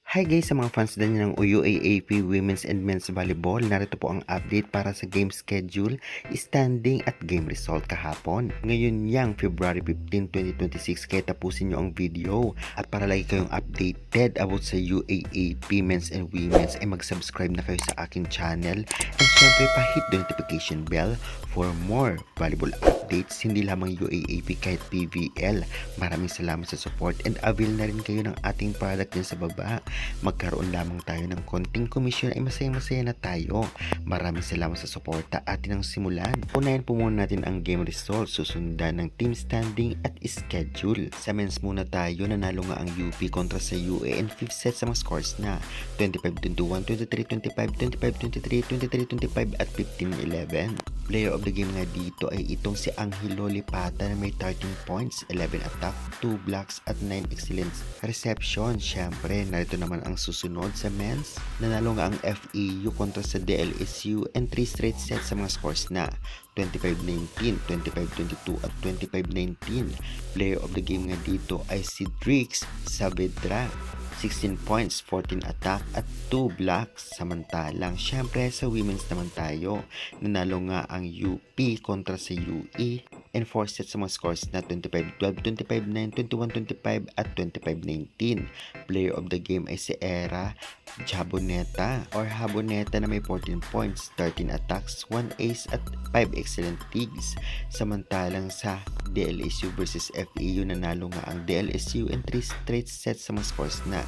Hi guys sa mga fans din ng UAAP Women's and Men's Volleyball. Narito po ang update para sa game schedule, standing at game result kahapon. Ngayon yang February 15, 2026 kaya tapusin nyo ang video. At para lagi kayong updated about sa UAAP Men's and Women's ay mag-subscribe na kayo sa aking channel. And syempre pa-hit the notification bell for more volleyball updates. Hindi lamang UAAP kahit PVL. Maraming salamat sa support and avail na rin kayo ng ating product din sa baba. Magkaroon lamang tayo ng konting komisyon ay masaya-masaya na tayo. Maraming salamat sa suporta. Atin ang simulan. Unahin po muna natin ang game results, susundan ng team standing at schedule. Sa men's muna tayo, nanalo nga ang UP kontra sa UA and 5th set sa mga scores na 25-21, 23-25, 25-23, 23-25 at 15-11. Player of the game nga dito ay itong si Angelo Lipata na may 13 points, 11 attack, 2 blocks at 9 excellent reception. Syempre, narito naman ang susunod sa men's. Nanalo nga ang FEU kontra sa DLSU and 3 straight sets sa mga scores na 25-19, 25-22 at 25-19. Player of the game nga dito ay si Drix Saavedra. 16 points, 14 attack at 2 blocks. Samantalang syempre sa women's naman tayo, nanalo nga ang UP kontra sa UE and 4 sets sa mga scores na 25-12, 25-9, 21-25 at 25-19. Player of the game ay si Era Jaboneta or Haboneta na may 14 points, 13 attacks, 1 ace at 5 excellent digs. Samantalang sa DLSU versus FEU, nanalo nga ang DLSU in 3 straight sets sa mga scores na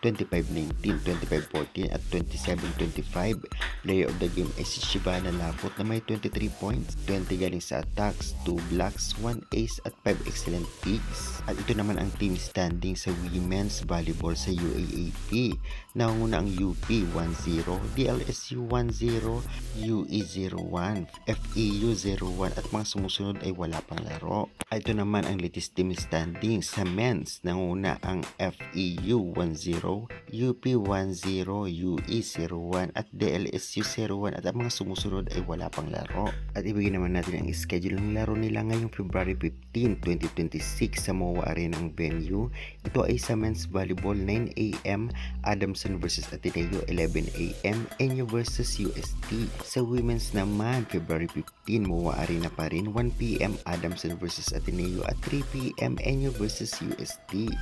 25-19, 25-14 at 27-25. Player of the game ay si Shibana Lapot na may 23 points, 20 galing sa attacks, 2 blocks, 1 ace at 5 excellent picks. At ito naman ang team standing sa women's volleyball sa UAAP. Nanguna ang UP 1-0, DLSU 1-0, UE 0-1, FEU 0-1 at mga sumusunod ay wala pang laro. At ito naman ang latest team standing sa men's. Nanguna ang FEU 1-0, UP 1-0, UE 0-1 at DLSU 0-1 at ang mga sumusunod ay wala pang laro. At ibigay naman natin ang schedule ng laro nila ngayong February 15, 2026 sa MOA Arena ang venue. Ito ay sa men's volleyball 9 AM, Adamson vs Ateneo 11 AM, Enyo vs UST. Sa women's naman, February 15, MOA Arena pa rin, 1 PM Adamson vs Ateneo at 3 PM Enyo vs UST.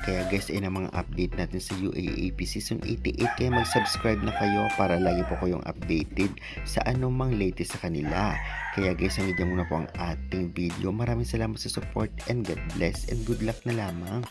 Kaya guys, ay na mga update natin sa UAAP Season 88. Kaya mag-subscribe na kayo para lagi po kayong updated sa anumang latest sa kanila. Kaya guys, hanggang muna po ang ating video. Maraming salamat sa support and God bless and good luck na lamang.